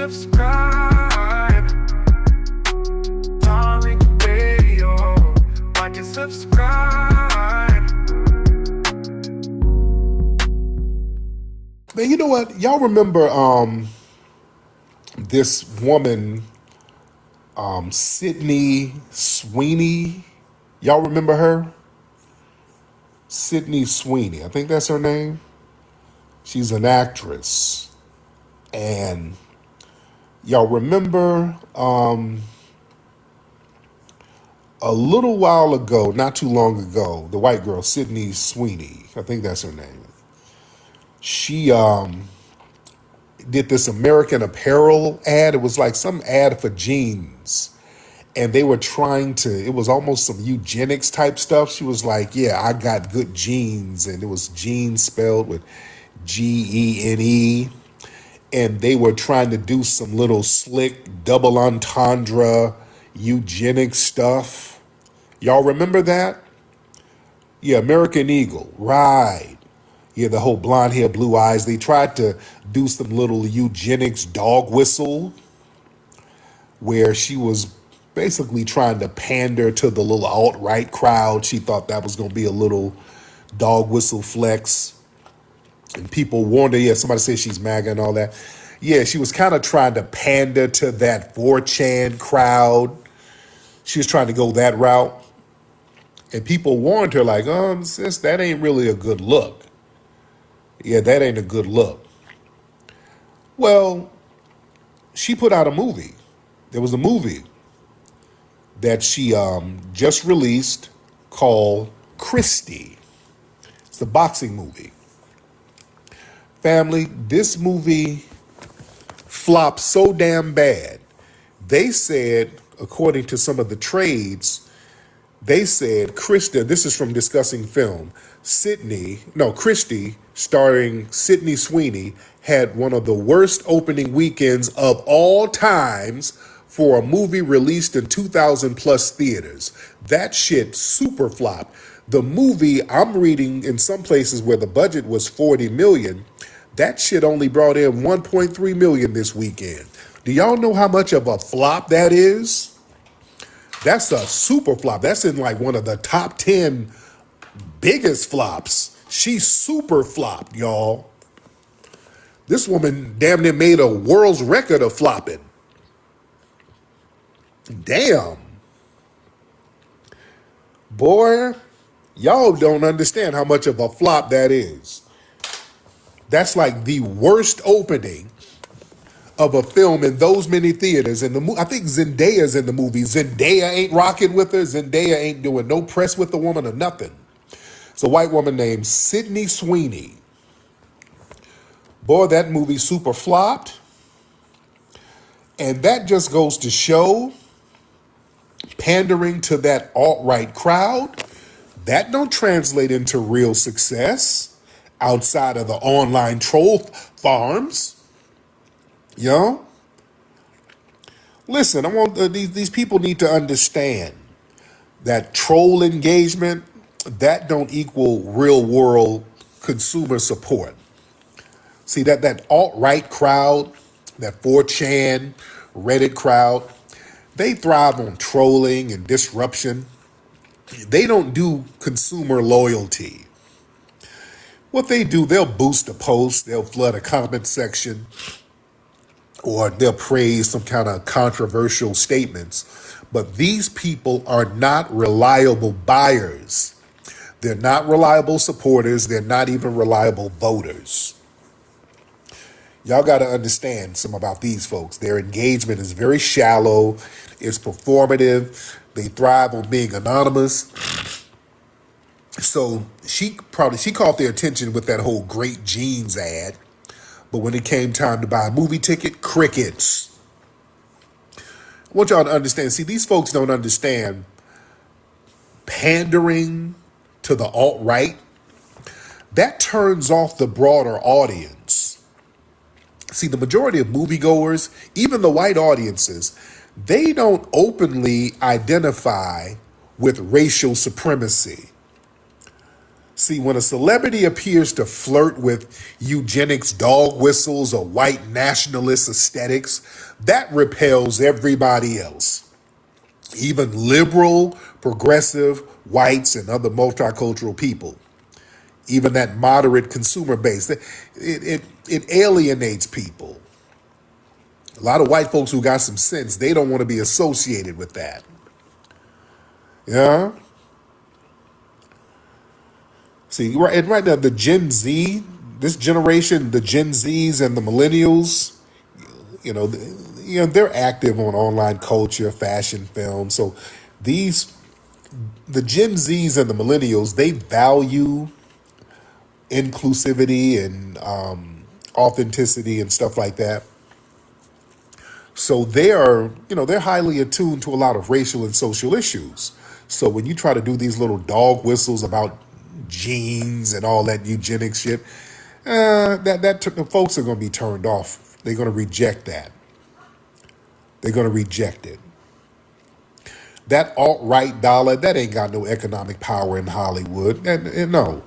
subscribe? Darling Radio, watch and subscribe. Man, you know what? Y'all remember this woman, Sydney Sweeney? Y'all remember her? Sydney Sweeney, I think that's her name. She's an actress. And y'all remember a little while ago, not too long ago, the white girl, Sydney Sweeney, I think that's her name. She did this American Apparel ad. It was like some ad for jeans. And they were trying to, it was almost some eugenics type stuff. She was like, yeah, I got good genes. And it was jeans spelled with Gene. And they were trying to do some little slick double entendre eugenics stuff. Y'all remember that? Yeah, American Eagle, right. Yeah, the whole blonde hair, blue eyes. They tried to do some little eugenics dog whistle where she was basically trying to pander to the little alt-right crowd. She thought that was going to be a little dog whistle flex. And people warned her, yeah, somebody said she's MAGA and all that. Yeah, she was kind of trying to pander to that 4chan crowd. She was trying to go that route. And people warned her like, sis, that ain't really a good look. Yeah, that ain't a good look. Well, she put out a movie. There was a movie that she just released called Christie. It's a boxing movie. Family, this movie flopped so damn bad. They said, according to some of the trades, they said Christie, this is from Discussing Film, Christie, starring Sydney Sweeney, had one of the worst opening weekends of all times for a movie released in 2,000 plus theaters. That shit super flopped. The movie, I'm reading in some places where the budget was 40 million, that shit only brought in 1.3 million this weekend. Do y'all know how much of a flop that is? That's a super flop. That's in like one of the top 10 biggest flops. She super flopped, y'all. This woman damn near made a world's record of flopping. Damn. Boy, y'all don't understand how much of a flop that is. That's like the worst opening of a film in those many theaters. And I think Zendaya's in the movie. Zendaya ain't rocking with her. Zendaya ain't doing no press with the woman or nothing. It's a white woman named Sydney Sweeney. Boy, that movie super flopped. And that just goes to show pandering to that alt-right crowd, that don't translate into real success outside of the online troll farms. You know? Listen, I want these people need to understand that troll engagement, that don't equal real world consumer support. See, that alt-right crowd, that 4chan, Reddit crowd, they thrive on trolling and disruption. They don't do consumer loyalty. What they do, they'll boost a post, they'll flood a comment section, or they'll praise some kind of controversial statements. But these people are not reliable buyers. They're not reliable supporters. They're not even reliable voters. Y'all got to understand some about these folks. Their engagement is very shallow. It's performative. They thrive on being anonymous. So she caught their attention with that whole great jeans ad. But when it came time to buy a movie ticket, crickets. I want y'all to understand. See, these folks don't understand pandering to the alt-right. That turns off the broader audience. See, the majority of moviegoers, even the white audiences, they don't openly identify with racial supremacy. See, when a celebrity appears to flirt with eugenics dog whistles or white nationalist aesthetics, that repels everybody else. Even liberal, progressive, whites, and other multicultural people. Even that moderate consumer base. It alienates people. A lot of white folks who got some sense, they don't want to be associated with that. Yeah? See, right now, the Gen Z, this generation, the Gen Zs and the millennials, they're active on online culture, fashion, film. So the Gen Zs and the millennials, they value inclusivity and authenticity and stuff like that. So they're highly attuned to a lot of racial and social issues. So when you try to do these little dog whistles about genes and all that eugenics shit, the folks are going to be turned off. They're going to reject that. They're going to reject it. That alt-right dollar, that ain't got no economic power in Hollywood. No.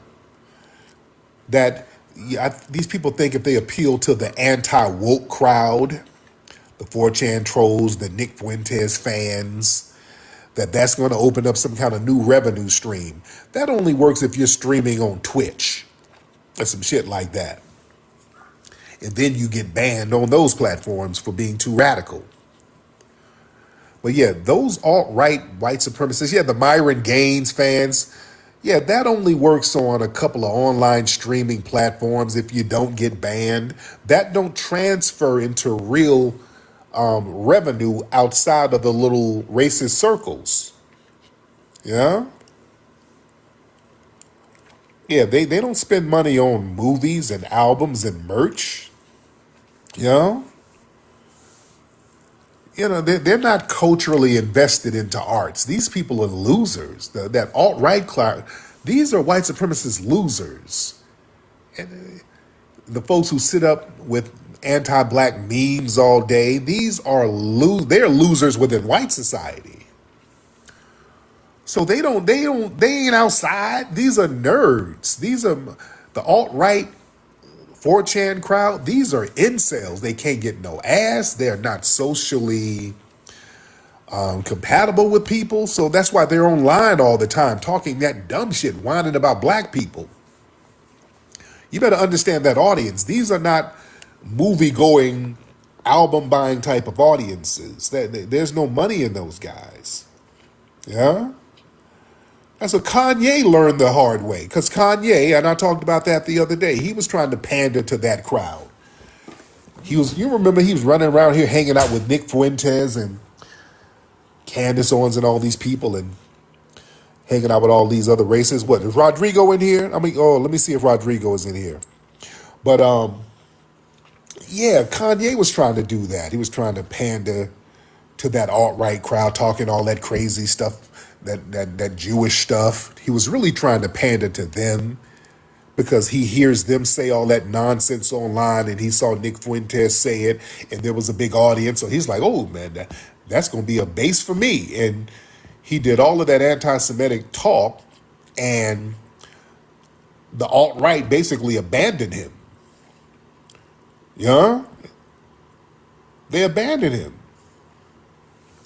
These people think if they appeal to the anti-woke crowd, the 4chan trolls, the Nick Fuentes fans, that's going to open up some kind of new revenue stream. That only works if you're streaming on Twitch or some shit like that. And then you get banned on those platforms for being too radical. But yeah, those alt-right white supremacists, the Myron Gaines fans, that only works on a couple of online streaming platforms if you don't get banned. That don't transfer into real revenue outside of the little racist circles. Yeah? Yeah, they don't spend money on movies and albums and merch. They're not culturally invested into arts. These people are losers. That alt-right crowd, these are white supremacist losers. And the folks who sit up with anti-black memes all day, they're losers within white society. So they ain't outside. These are nerds. These are the alt-right 4chan crowd. These are incels. They can't get no ass. They're not socially compatible with people. So that's why they're online all the time talking that dumb shit, whining about black people. You better understand that audience. These are not movie-going, album-buying type of audiences. There's no money in those guys. Yeah? That's what Kanye learned the hard way. Because Kanye, and I talked about that the other day, he was trying to pander to that crowd. You remember he was running around here hanging out with Nick Fuentes and Candace Owens and all these people and hanging out with all these other races. What, is Rodrigo in here? Let me see if Rodrigo is in here. But, Kanye was trying to do that. He was trying to pander to that alt-right crowd, talking all that crazy stuff, that Jewish stuff. He was really trying to pander to them because he hears them say all that nonsense online, and he saw Nick Fuentes say it, and there was a big audience. So he's like, oh, man, that's going to be a base for me. And he did all of that anti-Semitic talk, and the alt-right basically abandoned him. Yeah? They abandoned him.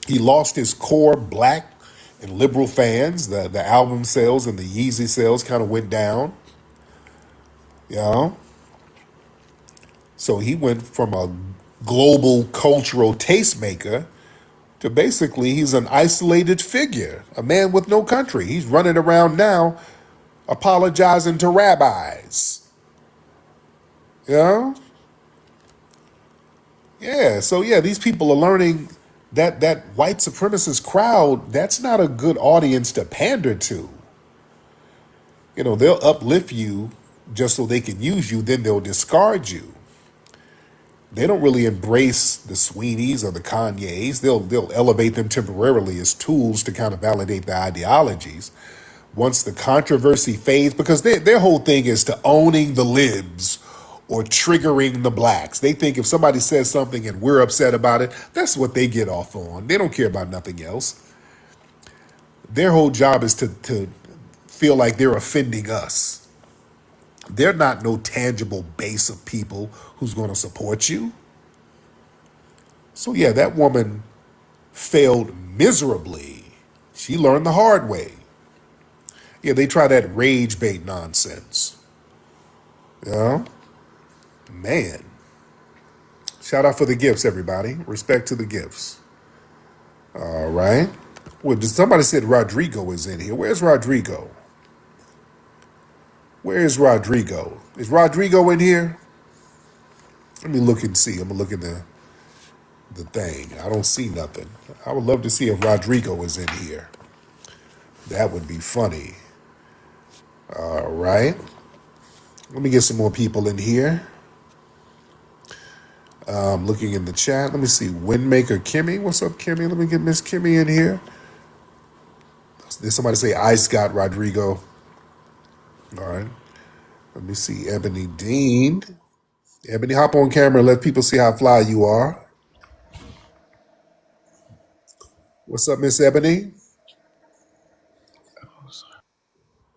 He lost his core black and liberal fans. The album sales and the Yeezy sales kind of went down. So he went from a global cultural tastemaker to basically he's an isolated figure, a man with no country. He's running around now apologizing to rabbis. Yeah, so these people are learning that white supremacist crowd, that's not a good audience to pander to. They'll uplift you just so they can use you, then they'll discard you. They don't really embrace the Sweeneys or the Kanyes. They'll elevate them temporarily as tools to kind of validate their ideologies. Once the controversy fades, because their whole thing is to owning the libs or triggering the blacks. They think if somebody says something and we're upset about it, that's what they get off on. They don't care about nothing else. Their whole job is to feel like they're offending us. They're not no tangible base of people who's going to support you. So, yeah, that woman failed miserably. She learned the hard way. Yeah, they try that rage bait nonsense. You know? Man. Shout out for the gifts, everybody. Respect to the gifts. All right. Well, somebody said Rodrigo is in here. Where's Rodrigo? Where is Rodrigo? Is Rodrigo in here? Let me look and see. I'm gonna look in the thing. I don't see nothing. I would love to see if Rodrigo is in here. That would be funny. All right. Let me get some more people in here. Looking in the chat. Let me see. Windmaker Kimmy. What's up, Kimmy? Let me get Miss Kimmy in here. Did somebody say Ice got Rodrigo? All right. Let me see. Ebony Dean. Ebony, hop on camera and let people see how fly you are. What's up, Miss Ebony?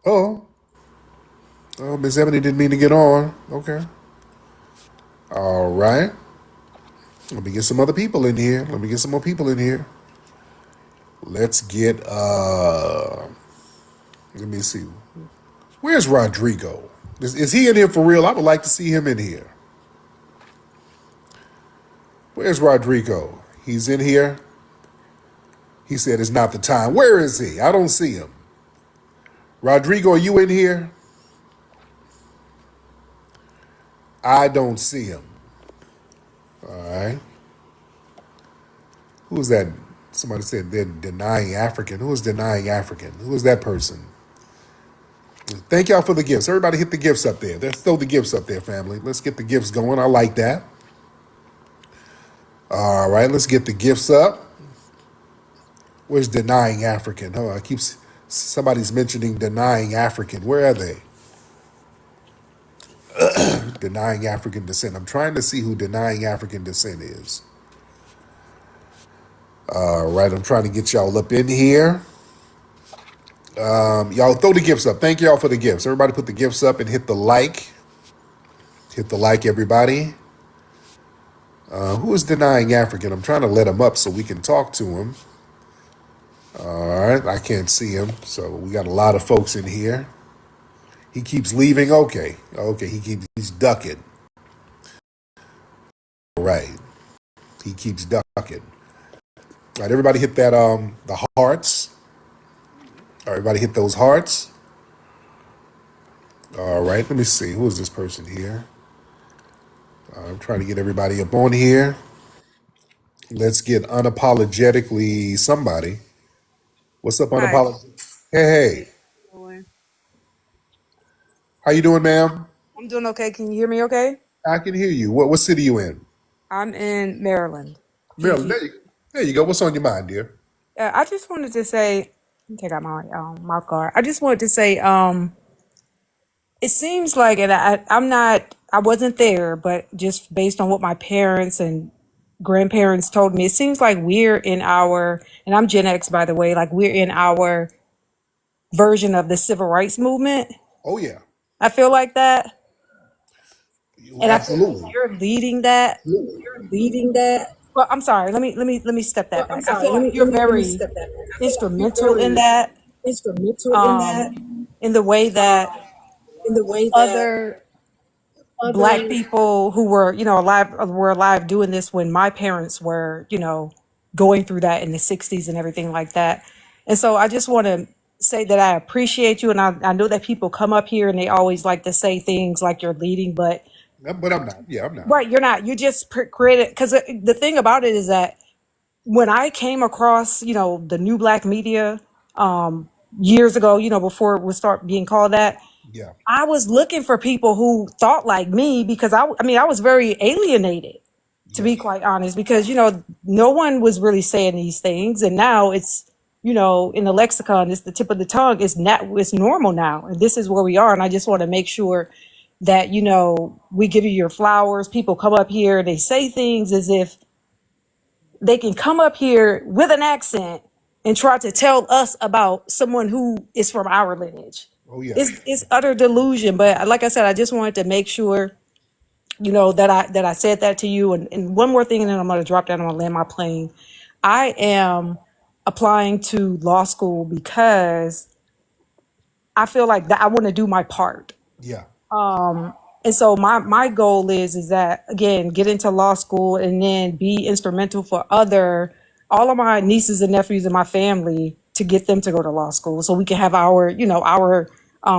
Oh. Oh, Miss Ebony didn't mean to get on. Okay. All right. Let me get some other people in here. Let me get some more people in here. Let's get let me see. Where's Rodrigo? Is he in here for real? I would like to see him in here. Where's Rodrigo? He's in here. He said it's not the time. Where is he? I don't see him. Rodrigo, are you in here? I don't see him. All right. Who is that? Somebody said they're denying African. Who is denying African? Who is that person? Thank y'all for the gifts. Everybody hit the gifts up there. Let's throw the gifts up there, family. Let's get the gifts going. I like that. All right, let's get the gifts up. Where's denying African? Oh, somebody's mentioning denying African. Where are they? Denying African descent. I'm trying to see who denying African descent is. All right, I'm trying to get y'all up in here. Y'all throw the gifts up. Thank y'all for the gifts. Everybody put the gifts up and hit the like. Hit the like, everybody. Who is denying African? I'm trying to let him up so we can talk to him. All right, I can't see him. So we got a lot of folks in here. He keeps leaving. Okay, he's ducking. All right, he keeps ducking. All right, everybody hit that the hearts. Everybody hit those hearts. All right, let me see. Who is this person here? I'm trying to get everybody up on here. Let's get unapologetically somebody. What's up, Hi. unapologetic? Hey, how you doing, ma'am? I'm doing okay. Can you hear me okay? I can hear you. What city you in? I'm in Maryland. Maryland. There you go. What's on your mind, dear? I just wanted to say, let me take out my mouth guard. I just wanted to say, it seems like, and I wasn't there, but just based on what my parents and grandparents told me, it seems like we're in and I'm Gen X, by the way, like we're in our version of the civil rights movement. Oh yeah, I feel like that. And I feel like absolutely. you're leading that. Well, I'm sorry. Let me step that back. I feel like you're very instrumental in that, in the way that other Black people who were, alive doing this when my parents were, going through that in the '60s and everything like that. And so I just want to say that I appreciate you, and I know that people come up here and they always like to say things like you're leading, but I'm not. Yeah, I'm not. right, you're not. You just created, because the thing about it is that when I came across, the new Black media years ago, before it would start being called that, Yeah. I was looking for people who thought like me because I was very alienated, to be Yes. quite honest, because, no one was really saying these things. And now it's, in the lexicon, it's the tip of the tongue. It's normal now. And this is where we are. And I just want to make sure that, we give you your flowers. People come up here, they say things as if they can come up here with an accent and try to tell us about someone who is from our lineage. Oh yeah, It's utter delusion. But like I said, I just wanted to make sure, that I said that to you. And one more thing, and then I'm gonna drop down, I'm gonna land my plane. I am applying to law school because I feel like that I want to do my part. yeah. And so my goal is that, again, get into law school and then be instrumental for all of my nieces and nephews in my family, to get them to go to law school so we can have our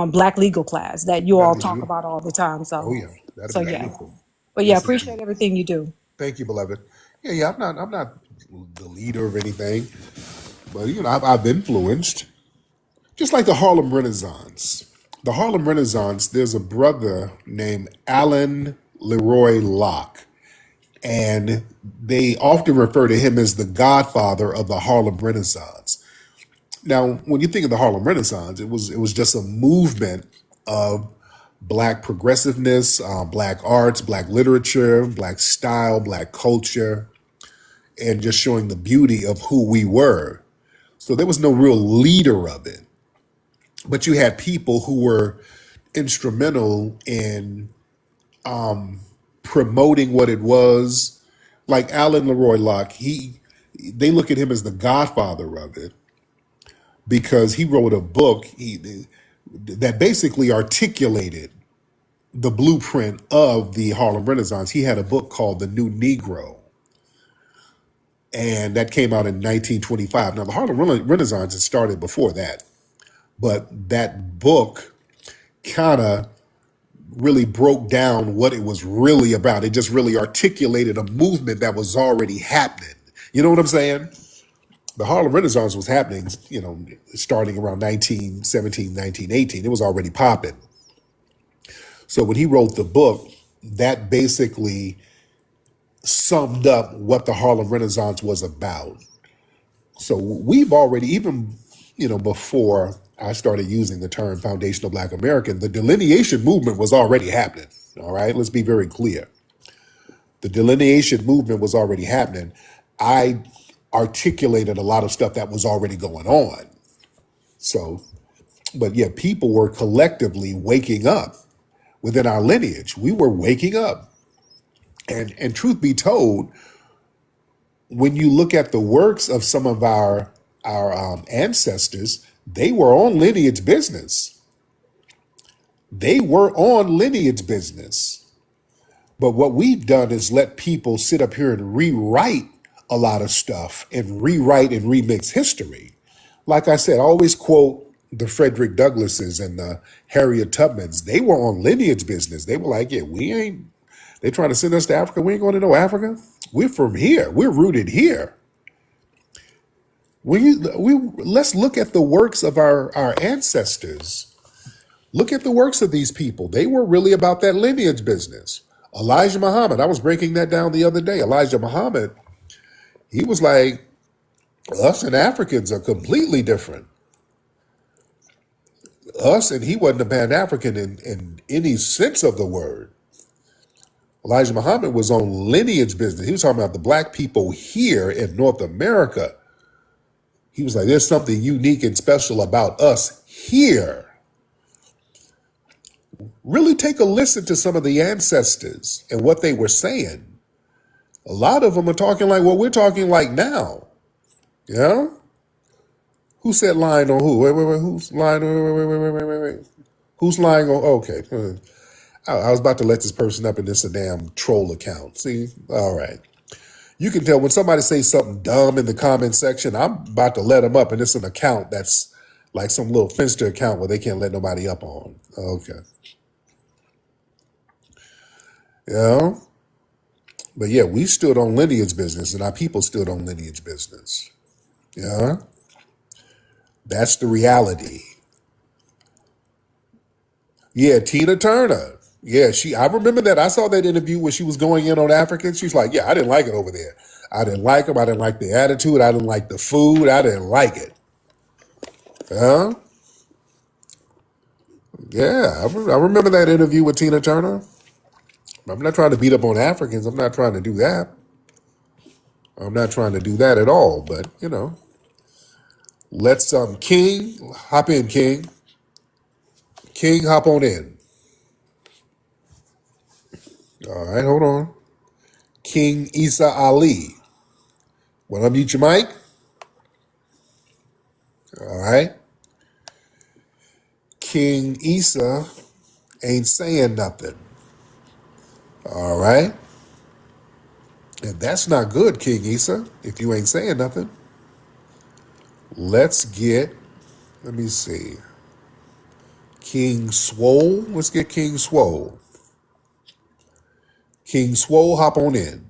black legal class that you all That'd be talk beautiful. about all the time. Oh So yeah, that'd so be yeah. beautiful. But yeah, Yes, indeed. appreciate everything you do. Thank you, beloved. Yeah, yeah. I'm not the leader of anything, but I've influenced. Just like the Harlem Renaissance. The Harlem Renaissance, there's a brother named Alan Leroy Locke, and they often refer to him as the godfather of the Harlem Renaissance. Now, when you think of the Harlem Renaissance, it was just a movement of black progressiveness, black arts, black literature, black style, black culture, and just showing the beauty of who we were. So there was no real leader of it, but you had people who were instrumental in promoting what it was. Like Alan Leroy Locke, they look at him as the godfather of it because he wrote a book that basically articulated the blueprint of the Harlem Renaissance. He had a book called The New Negro, and that came out in 1925. Now, the Harlem Renaissance had started before that, but that book kind of really broke down what it was really about. It just really articulated a movement that was already happening. You know what I'm saying? The Harlem Renaissance was happening, starting around 1917, 1918. It was already popping. So when he wrote the book, that basically summed up what the Harlem Renaissance was about. So we've already, even, before I started using the term foundational Black American, the delineation movement was already happening. All right, let's be very clear. The delineation movement was already happening. I articulated a lot of stuff that was already going on. So, but yeah, people were collectively waking up within our lineage. We were waking up. And truth be told, when you look at the works of some of our ancestors, they were on lineage business. They were on lineage business. But what we've done is let people sit up here and rewrite a lot of stuff and rewrite and remix history. Like I said, I always quote the Frederick Douglasses and the Harriet Tubmans. They were on lineage business. They were like, yeah, they trying to send us to Africa. We ain't going to no Africa. We're from here. We're rooted here. Let's look at the works of our ancestors. Look at the works of these people. They were really about that lineage business. Elijah Muhammad, I was breaking that down the other day. Elijah Muhammad, he was like, us and Africans are completely different. Us, and he wasn't a Pan-African in any sense of the word. Elijah Muhammad was on lineage business. He was talking about the black people here in North America. He was like, there's something unique and special about us here. Really take a listen to some of the ancestors and what they were saying. A lot of them are talking like what we're talking like now. Yeah? Who said lying on who? Wait. Who's lying? Wait. Who's lying on? Okay. I was about to let this person up, and it's a damn troll account. See? All right. You can tell when somebody says something dumb in the comment section, I'm about to let them up, and it's an account that's like some little Finster account where they can't let nobody up on. Okay. Yeah. But yeah, we stood on lineage business, and our people stood on lineage business. Yeah. That's the reality. Yeah, Tina Turner. Yeah, I remember that. I saw that interview where she was going in on Africans. She's like, yeah, I didn't like it over there. I didn't like them. I didn't like the attitude. I didn't like the food. I didn't like it. Yeah. Yeah, I remember that interview with Tina Turner. I'm not trying to beat up on Africans. I'm not trying to do that. I'm not trying to do that at all. But, Let's King, hop in, King. King, hop on in. All right, hold on. King Isa Ali. Want to mute your mic? All right. King Isa ain't saying nothing. All right. And that's not good, King Isa, if you ain't saying nothing. Let's get, let me see, King Swole. Let's get King Swole. King Swole, hop on in.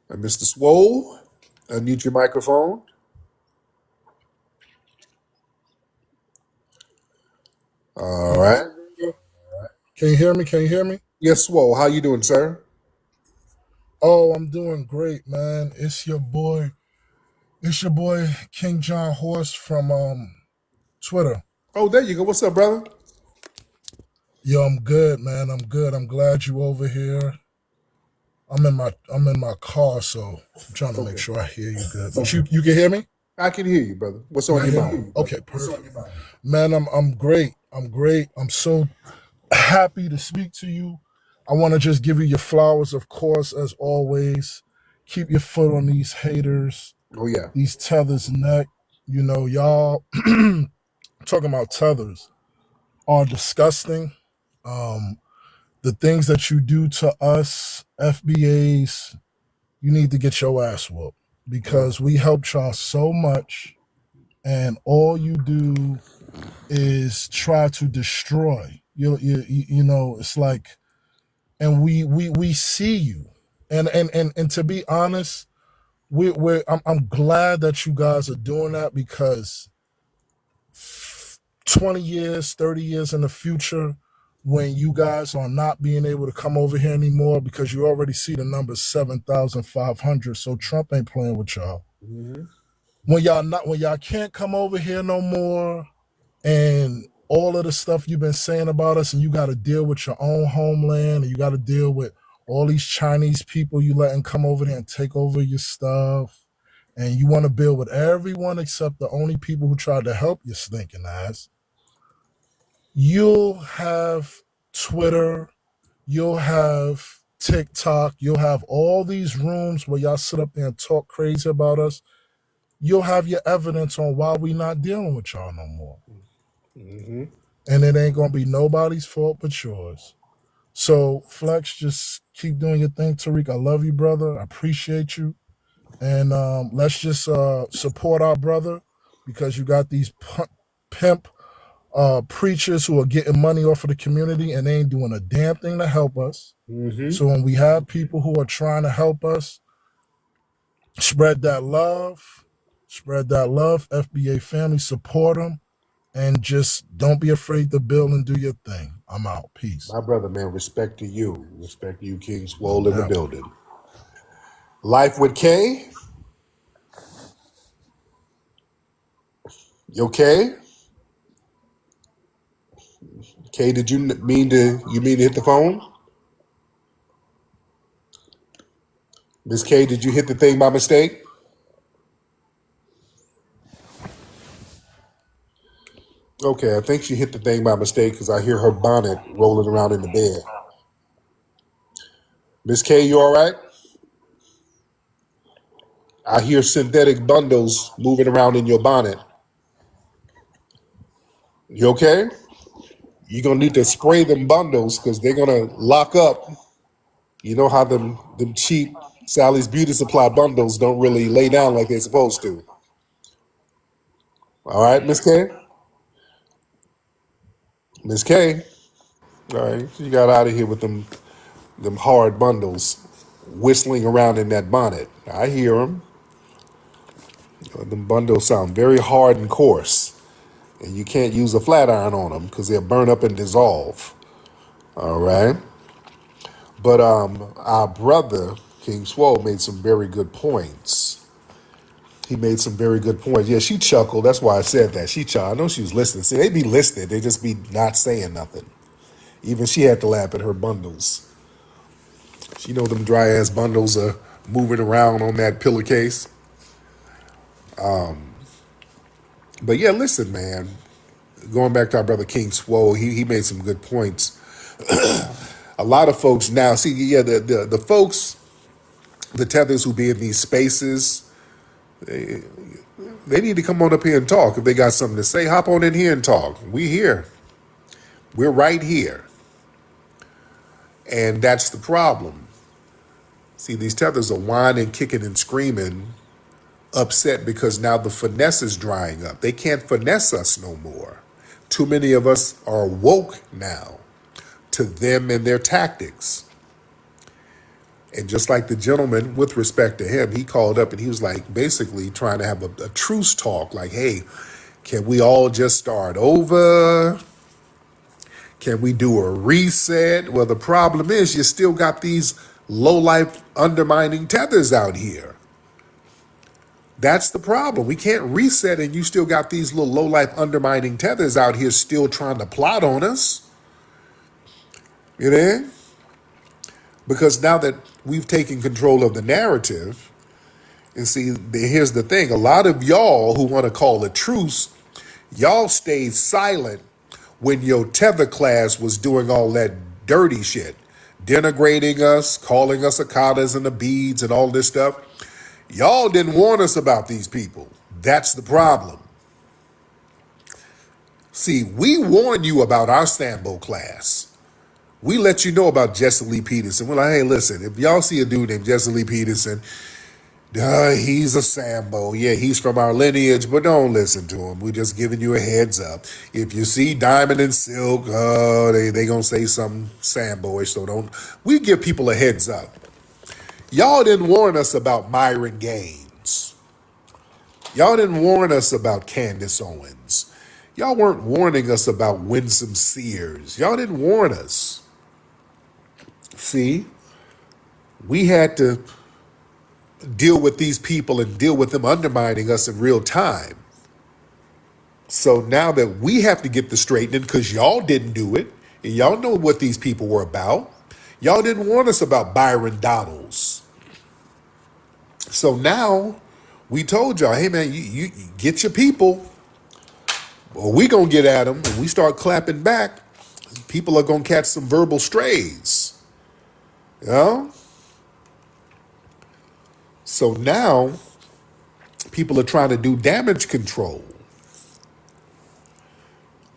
And Mr. Swole, unmute your microphone. All right. Can you hear me? Can you hear me? Yes, Swole, how you doing, sir? Oh, I'm doing great, man. It's your boy. It's your boy King John Horst from Twitter. Oh, there you go. What's up, brother? Yo, I'm good, man. I'm good. I'm glad you over here. I'm in my car, so I'm trying to make sure I hear you good. But you can hear me? I can hear you, brother. What's on your mind? Okay, perfect. Man, I'm great. I'm great. I'm so happy to speak to you. I want to just give you your flowers, of course, as always. Keep your foot on these haters, Oh, yeah. these tethers neck. You know, y'all talking about tethers are disgusting. The things that you do to us, FBAs, you need to get your ass whooped because we helped y'all so much, and all you do is try to destroy. You know, it's like, and we see you, and to be honest, I'm glad that you guys are doing that because 20 years, 30 years in the future, when you guys are not being able to come over here anymore because you already see the number 7,500. So Trump ain't playing with y'all. Mm-hmm. When y'all can't come over here no more, and all of the stuff you've been saying about us, and you got to deal with your own homeland, and you got to deal with all these Chinese people you letting come over there and take over your stuff, and you want to build with everyone except the only people who tried to help your stinking ass. You'll have Twitter, you'll have TikTok, you'll have all these rooms where y'all sit up there and talk crazy about us. You'll have your evidence on why we not dealing with y'all no more. Mm-hmm. And it ain't gonna be nobody's fault but yours. So Flex, just keep doing your thing, Tariq. I love you, brother. I appreciate you. And let's just support our brother because you got these pimp preachers who are getting money off of the community and they ain't doing a damn thing to help us. Mm-hmm. So when we have people who are trying to help us, spread that love, FBA family, support them, and just don't be afraid to build and do your thing. I'm out. Peace. My brother, man, respect to you. Respect to you, King Swole in the Yeah. building. Life with K. You okay? K, did you mean to hit the phone? Miss K, did you hit the thing by mistake? Okay, I think she hit the thing by mistake because I hear her bonnet rolling around in the bed. Miss K, you all right? I hear synthetic bundles moving around in your bonnet. You okay? You're gonna need to spray them bundles because they're gonna lock up. You know how them cheap Sally's Beauty Supply bundles don't really lay down like they're supposed to. All right, Miss K? Miss K? All right, she got out of here with them hard bundles whistling around in that bonnet. I hear them. Them bundles sound very hard and coarse, and you can't use a flat iron on them because they'll burn up and dissolve. All right, but our brother King Swole made some very good points. He made some very good points. Yeah, she chuckled. That's why I said that. She chuckled. I know she was listening. See, they be listening. They just be not saying nothing. Even she had to laugh at her bundles. She know them dry ass bundles are moving around on that pillowcase. But yeah, listen, man. Going back to our brother King Swole, he made some good points. A lot of folks now, see, yeah, the folks, the tethers who be in these spaces, they need to come on up here and talk. If they got something to say, hop on in here and talk. We here. We're right here. And that's the problem. See, these tethers are whining, kicking, and screaming, upset because now the finesse is drying up. They can't finesse us no more. Too many of us are woke now to them and their tactics. And just like the gentleman, with respect to him, he called up and he was like basically trying to have a truce talk, like, hey, can we all just start over? Can we do a reset? Well, the problem is you still got these low-life undermining tethers out here. That's the problem. We can't reset and you still got these little low-life undermining tethers out here still trying to plot on us. You know? Because now that we've taken control of the narrative, and see, here's the thing. A lot of y'all who want to call a truce, y'all stayed silent when your tether class was doing all that dirty shit, denigrating us, calling us akatas and the beads and all this stuff. Y'all didn't warn us about these people. That's the problem. See, we warned you about our Sambo class. We let you know about Jesse Lee Peterson. We're like, hey, listen, if y'all see a dude named Jesse Lee Peterson, he's a Sambo. Yeah, he's from our lineage, but don't listen to him. We're just giving you a heads up. If you see Diamond and Silk, they gonna say something Sambo-ish, so don't. We give people a heads up. Y'all didn't warn us about Myron Gaines. Y'all didn't warn us about Candace Owens. Y'all weren't warning us about Winsome Sears. Y'all didn't warn us. See, we had to deal with these people and deal with them undermining us in real time. So now that we have to get the straightening because y'all didn't do it, and y'all know what these people were about. Y'all didn't warn us about Byron Donalds. So now we told y'all, hey man, you get your people, or we gonna get at them, and we start clapping back. People are gonna catch some verbal strays. You know? So now people are trying to do damage control.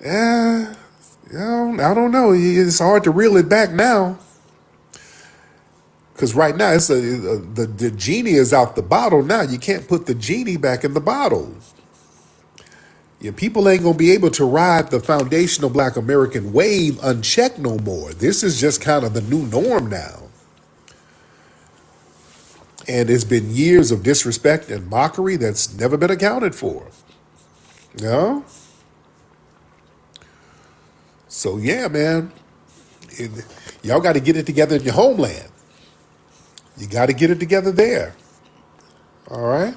I don't know. It's hard to reel it back now. Because right now the genie is out the bottle now. You can't put the genie back in the bottle. Yeah, people ain't gonna be able to ride the foundational Black American wave unchecked no more. This is just kind of the new norm now. And it's been years of disrespect and mockery that's never been accounted for. You know? So yeah, man. Y'all got to get it together in your homeland. You got to get it together there. All right?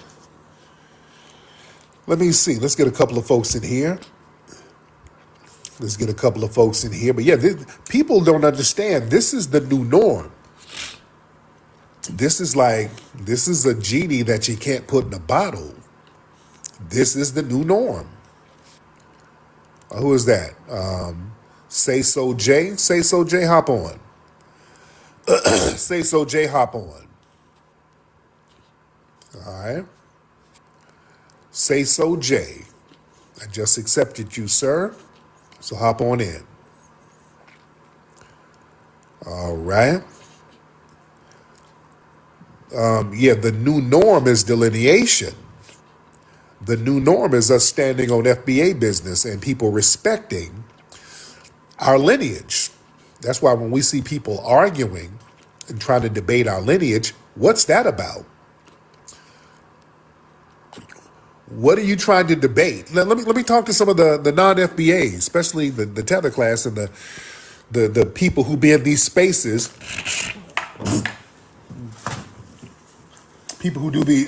Let me see. Let's get a couple of folks in here. But yeah, people don't understand. This is the new norm. This is a genie that you can't put in a bottle. This is the new norm. Who is that? Say So Jay. Say So Jay, hop on. Say So Jay, hop on. All right. Say So Jay. I just accepted you, sir. So hop on in. All right. Yeah, the new norm is delineation. The new norm is us standing on FBA business and people respecting our lineage. That's why when we see people arguing and trying to debate our lineage, what's that about? What are you trying to debate? Let me talk to some of the non-FBA, especially the tether class and the people who be in these spaces. People who do the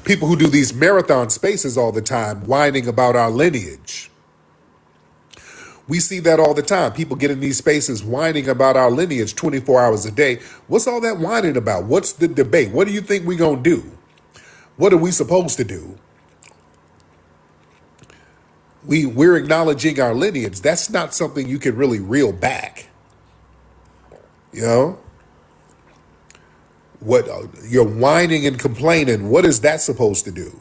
people who do these marathon spaces all the time, whining about our lineage. We see that all the time. People get in these spaces whining about our lineage 24 hours a day. What's all that whining about? What's the debate? What do you think we're going to do? What are we supposed to do? We're acknowledging our lineage. That's not something you can really reel back. You know? What you're whining and complaining, what is that supposed to do?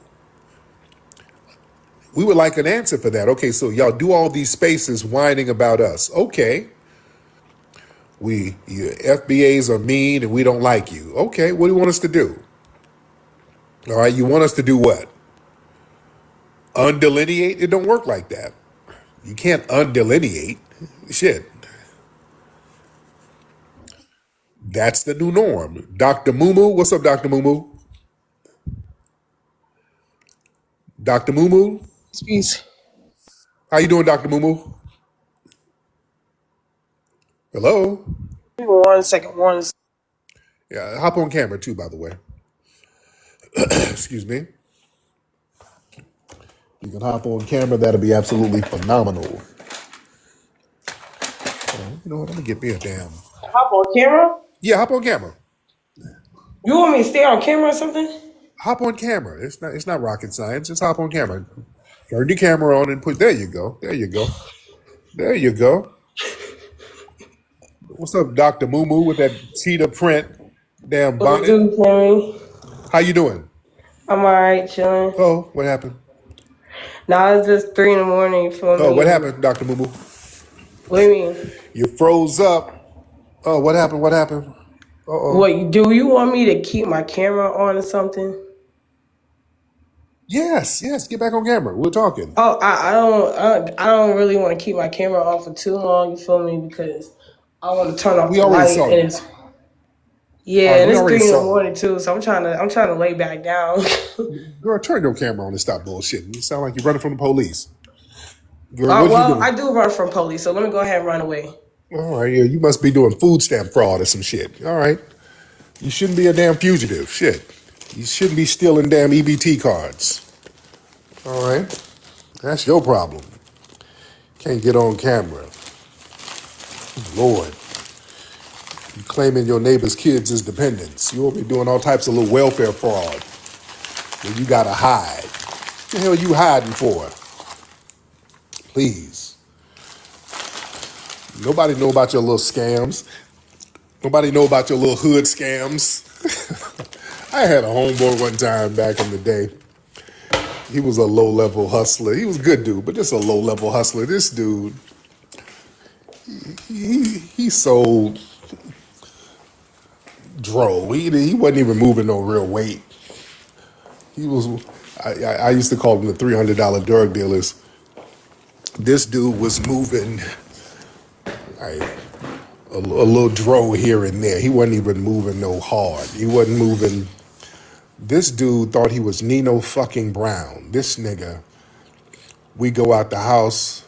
We would like an answer for that. Okay, so y'all do all these spaces whining about us. Okay. You FBAs are mean and we don't like you. Okay, what do you want us to do? All right, you want us to do what? Undelineate? It don't work like that. You can't undelineate. Shit. That's the new norm. Dr. Mumu, what's up, Dr. Mumu? Dr. Mumu? Peace. How you doing, Dr. Mumu? Hello? 1 second. Yeah, hop on camera too, by the way. Excuse me. You can hop on camera. That'll be absolutely phenomenal. You know what? Let me get me a damn. Hop on camera? Yeah, hop on camera. You want me to stay on camera or something? Hop on camera. It's not rocket science. Just hop on camera. Turn your camera on and put. There you go. There you go. There you go. What's up, Dr. Mumu, with that cheetah print damn What bonnet? to do, Sammy? How you doing? I'm alright, chilling. Oh, what happened? Nah, it's just 3 in the morning. You feel me? Oh, what happened, Dr. Mumu? What do you mean? You froze up. Oh, what happened? What happened? Uh-oh. What, do you want me to keep my camera on or something? Yes. Get back on camera. We're talking. Oh, I don't really want to keep my camera on for too long. You feel me? Because I want to turn off We the already light, saw and you. it's yeah, All right, and we it's already 3 in the saw. morning too. So I'm trying to lay back down. Girl, turn your camera on and stop bullshitting. You sound like you're running from the police. Girl, what you Well, doing? I do run from police, so let me go ahead and run away. All right, yeah, you must be doing food stamp fraud or some shit. All right. You shouldn't be a damn fugitive. Shit. You shouldn't be stealing damn EBT cards. All right. That's your problem. Can't get on camera. Lord. You claiming your neighbor's kids as dependents. You over here doing all types of little welfare fraud. Where you gotta hide. What the hell you hiding for? Please. Nobody know about your little scams. Nobody know about your little hood scams. I had a homeboy one time back in the day. He was a low-level hustler. He was a good dude, but just a low-level hustler. This dude, he sold dro. He wasn't even moving no real weight. He was. I used to call them the $300 drug dealers. This dude was moving like a little dro here and there. He wasn't even moving no hard. He wasn't moving. This dude thought he was Nino fucking Brown. This nigga, we go out the house,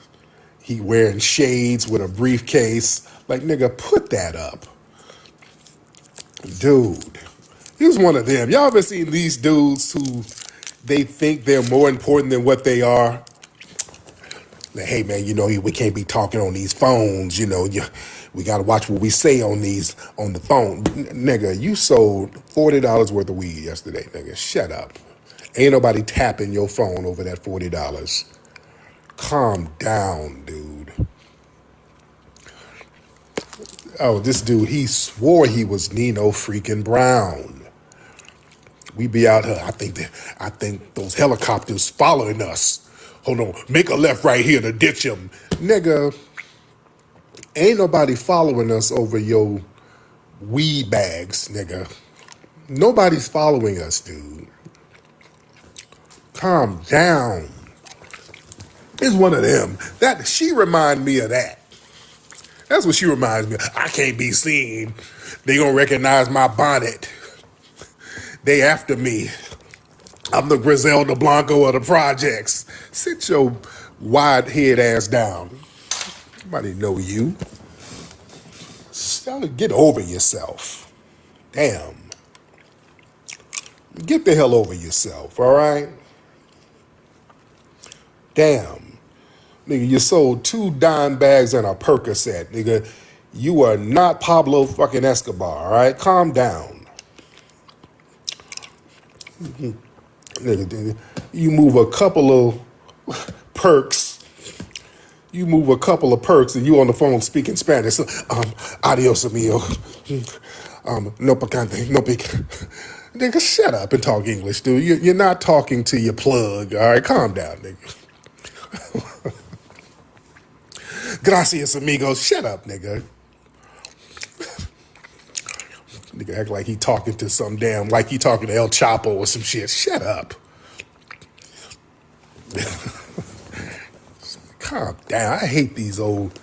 he wearing shades with a briefcase. Like, nigga, put that up. Dude, he was one of them. Y'all ever seen these dudes who they think they're more important than what they are? Like, hey man, you know, we can't be talking on these phones, you know, we gotta watch what we say on the phone. Nigga, you sold $40 worth of weed yesterday, nigga. Shut up. Ain't nobody tapping your phone over that $40. Calm down, dude. Oh, this dude, he swore he was Nino freaking Brown. We be out here. I think those helicopters following us. Hold on, make a left right here to ditch him. Nigga, ain't nobody following us over your weed bags, nigga. Nobody's following us, dude. Calm down. It's one of them. That she remind me of that. That's what she reminds me of. I can't be seen. They gonna recognize my bonnet. They after me. I'm the Griselda Blanco of the projects. Sit your wide head ass down. Nobody know you. Get over yourself. Damn. Get the hell over yourself, all right? Damn. Nigga, you sold 2 dime bags and a Percocet. Nigga, you are not Pablo fucking Escobar, all right? Calm down. Nigga, you move a couple of perks. You move a couple of perks and you on the phone speaking Spanish. Adios, amigo. No picante, no pic. Nigga, shut up and talk English, dude. You're not talking to your plug, all right? Calm down, nigga. Gracias, amigos. Shut up, nigga. Nigga act like he talking to some damn, like he talking to El Chapo or some shit. Shut up. Calm down. I hate these old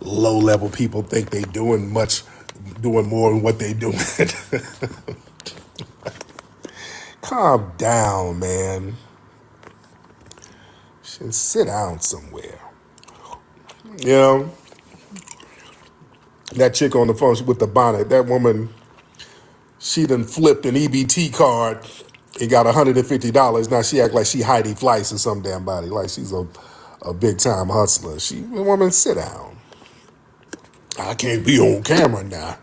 low-level people think they doing more than what they doing. Calm down, man. Just sit down somewhere. You know? That chick on the phone with the bonnet, that woman, she done flipped an EBT card and got $150. Now she act like she Heidi Fleiss or some damn body, like she's a big-time hustler. Woman, sit down. I can't be on camera now.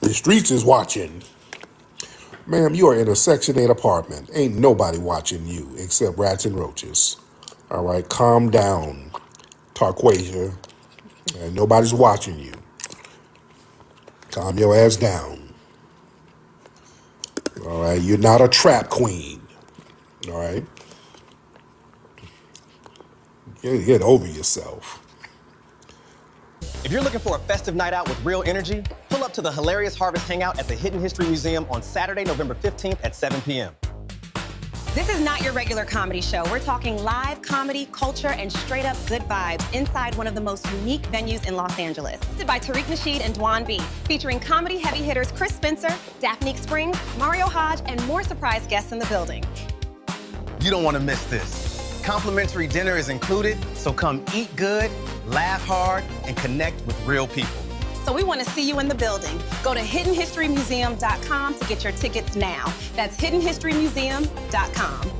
The streets is watching. Ma'am, you are in a Section 8 apartment. Ain't nobody watching you except rats and roaches. All right, calm down, Tarquasia. And nobody's watching you. Calm your ass down. All right, you're not a trap queen. All right? Get over yourself. If you're looking for a festive night out with real energy, pull up to the hilarious Harvest Hangout at the Hidden History Museum on Saturday, November 15th at 7 p.m. This is not your regular comedy show. We're talking live comedy, culture, and straight up good vibes inside one of the most unique venues in Los Angeles. Hosted by Tariq Nasheed and Dwan B, featuring comedy heavy hitters Chris Spencer, Daphne Springs, Mario Hodge, and more surprise guests in the building. You don't want to miss this. Complimentary dinner is included, so come eat good, laugh hard, and connect with real people. So we want to see you in the building. Go to hiddenhistorymuseum.com to get your tickets now. That's hiddenhistorymuseum.com.